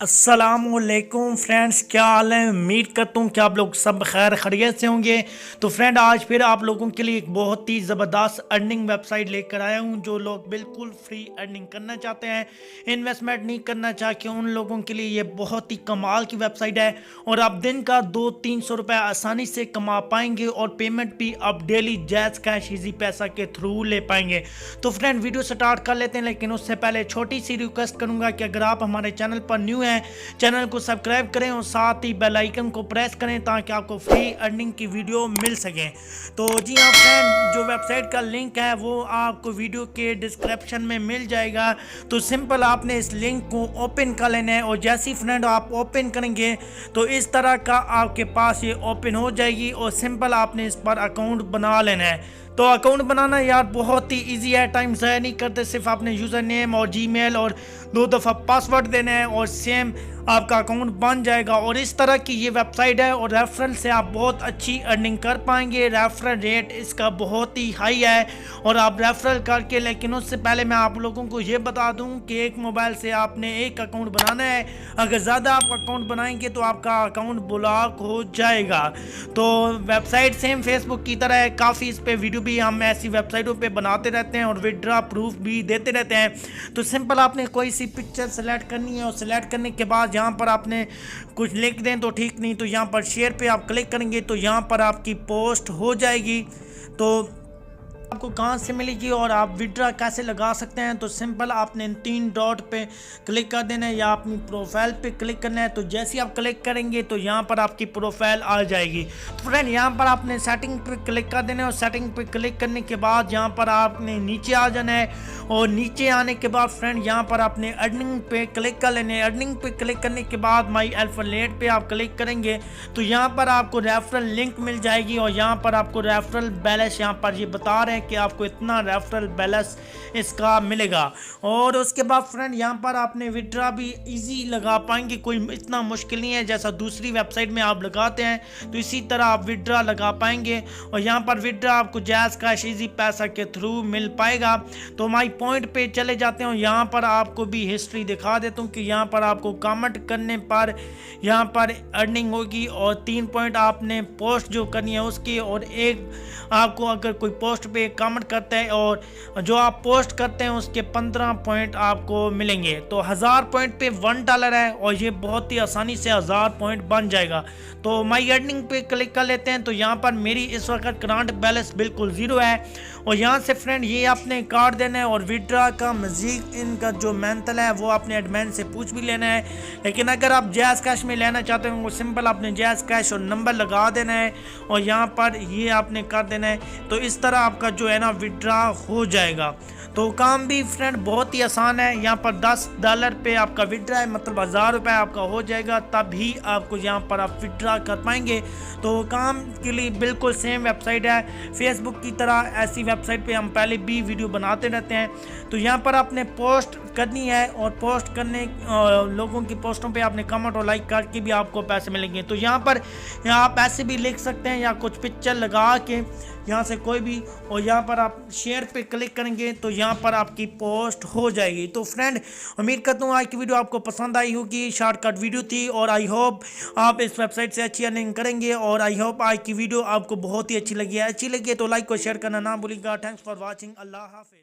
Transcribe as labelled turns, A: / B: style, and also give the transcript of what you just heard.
A: अस्सलामुअलैकुम फ्रेंड्स, क्या हाल है। उम्मीद करता हूँ कि आप लोग सब खैर खैरियत से होंगे। तो फ्रेंड, आज फिर आप लोगों के लिए एक बहुत ही ज़बरदस्त अर्निंग वेबसाइट लेकर आया हूँ। जो लोग बिल्कुल फ्री अर्निंग करना चाहते हैं, इन्वेस्टमेंट नहीं करना चाहते, उन लोगों के लिए ये बहुत ही कमाल की वेबसाइट है। और आप दिन का 200-300 रुपये आसानी से कमा पाएंगे और पेमेंट भी आप डेली जैज़ कैश इजी पैसा के थ्रू ले पाएंगे। तो फ्रेंड, वीडियो स्टार्ट कर लेते हैं, लेकिन उससे पहले छोटी सी रिक्वेस्ट करूँगा कि अगर आप हमारे चैनल पर न्यू चैनल को सब्सक्राइब करें और साथ ही बेल आइकन को प्रेस करें ताकि आपको फ्री अर्निंग की वीडियो मिल सके। तो जी हाँ फ्रेंड, जो वेबसाइट का लिंक है वो आपको वीडियो के डिस्क्रिप्शन में मिल जाएगा। तो सिंपल आपने इस लिंक को ओपन कर लेना है और जैसी फ्रेंड आप ओपन करेंगे तो इस तरह का आपके पास ये ओपन हो जाएगी और सिंपल आपने इस पर अकाउंट बना लेना है। तो अकाउंट बनाना यार बहुत ही इजी है, टाइम ज़ाया नहीं करते। सिर्फ आपने यूज़र नेम और जीमेल और 2 दफ़ा पासवर्ड देना है और सेम आपका अकाउंट बन जाएगा। और इस तरह की ये वेबसाइट है और रेफरल से आप बहुत अच्छी अर्निंग कर पाएंगे। रेफरल रेट इसका बहुत ही हाई है और आप रेफरल करके, लेकिन उससे पहले मैं आप लोगों को ये बता दूं कि एक मोबाइल से आपने एक अकाउंट बनाना है। अगर ज़्यादा आप अकाउंट बनाएंगे तो आपका अकाउंट ब्लॉक हो जाएगा। तो वेबसाइट सेम फेसबुक की तरह है, काफ़ी इस पर वीडियो भी हम ऐसी वेबसाइटों पे बनाते रहते हैं और विड्रॉ प्रूफ भी देते रहते हैं। तो सिंपल आपने कोई सी पिक्चर सेलेक्ट करनी है और सेलेक्ट करने के बाद यहाँ पर आपने कुछ लिख दें तो ठीक, नहीं तो यहाँ पर शेयर पे आप क्लिक करेंगे तो यहाँ पर आपकी पोस्ट हो जाएगी। तो आपको कहाँ से मिलेगी और आप विड्रॉ कैसे लगा सकते हैं, तो सिंपल आपने इन 3 डॉट पे क्लिक कर देना है या अपनी प्रोफाइल पे क्लिक करना है। तो जैसे ही आप क्लिक करेंगे तो यहाँ पर आपकी प्रोफाइल आ जाएगी। तो फ्रेंड, यहाँ पर आपने सेटिंग पे क्लिक कर देना है और सेटिंग पे क्लिक करने के बाद यहाँ पर आपने नीचे आ जाना है और नीचे आने के बाद फ्रेंड यहाँ पर आपने अर्निंग पे क्लिक कर लेने। अर्निंग पे क्लिक करने के बाद माई अल्फानेट पे आप क्लिक करेंगे तो यहाँ पर आपको रेफरल लिंक मिल जाएगी और यहाँ पर आपको रेफरल बैलेंस यहाँ पर ये बता रहे हैं कि आपको इतना रेफरल बैलेंस इसका मिलेगा। और उसके बाद फ्रेंड यहाँ पर आपने विड्रॉ भी इजी लगा पाएंगे, कोई इतना मुश्किल नहीं है। जैसा दूसरी वेबसाइट में आप लगाते हैं तो इसी तरह आप विड्रॉ लगा पाएंगे और यहाँ पर विड्रॉ आपको जैज़ कैश इजी पैसा के थ्रू मिल पाएगा। तो माई पॉइंट पे चले जाते हैं और यहाँ पर आपको भी हिस्ट्री दिखा देता हूँ कि यहाँ पर आपको कमेंट करने पर यहाँ पर अर्निंग होगी और 3 पॉइंट आपने पोस्ट जो करनी है उसकी, और एक आपको अगर कोई पोस्ट पे कमेंट करते हैं और जो आप पोस्ट करते हैं उसके 15 पॉइंट आपको मिलेंगे। तो 1000 पॉइंट पे $1 है और ये बहुत ही आसानी से 1000 पॉइंट बन जाएगा। तो माई अर्निंग पे क्लिक कर लेते हैं तो यहाँ पर मेरी इस वक्त करंट बैलेंस बिल्कुल ज़ीरो है और यहाँ से फ्रेंड ये आपने कार्ड देना है और विड्रॉ का मजीद इनका जो मेंटल है वो आपने एडमिन से पूछ भी लेना है। लेकिन अगर आप जैज़ कैश में लेना चाहते हो वो सिंपल आपने जैज़ कैश और नंबर लगा देना है और यहाँ पर ये आपने कर देना है। तो इस तरह आपका जो है ना विड्रॉ हो जाएगा। तो काम भी फ्रेंड बहुत ही आसान है। यहाँ पर $10 पे आपका विड्रॉ है, मतलब 1000 रुपये आपका हो जाएगा, तभी आपको यहाँ पर आप विड्रॉ कर पाएंगे। तो काम के लिए बिल्कुल सेम वेबसाइट है, फेसबुक की तरह ऐसी वेबसाइट पे हम पहले भी वीडियो बनाते रहते हैं। तो यहाँ पर आपने पोस्ट करनी है और पोस्ट करने लोगों की पोस्टों पे आपने कमेंट और लाइक करके भी आपको पैसे मिलेंगे। तो यहाँ पर आप ऐसे भी लिख सकते हैं या कुछ पिक्चर लगा के यहाँ से कोई भी, और यहाँ पर आप शेयर पे क्लिक करेंगे तो यहाँ पर आपकी पोस्ट हो जाएगी। तो फ्रेंड, उम्मीद करता हूँ आज की वीडियो आपको पसंद आई होगी। शॉर्टकट वीडियो थी और आई होप आप इस वेबसाइट से अच्छी अर्निंग करेंगे और आई होप आज की वीडियो आपको बहुत ही अच्छी लगी है। अच्छी लगी है तो लाइक और शेयर करना ना भूलिएगा। Thanks for watching. अल्लाह हाफिज़।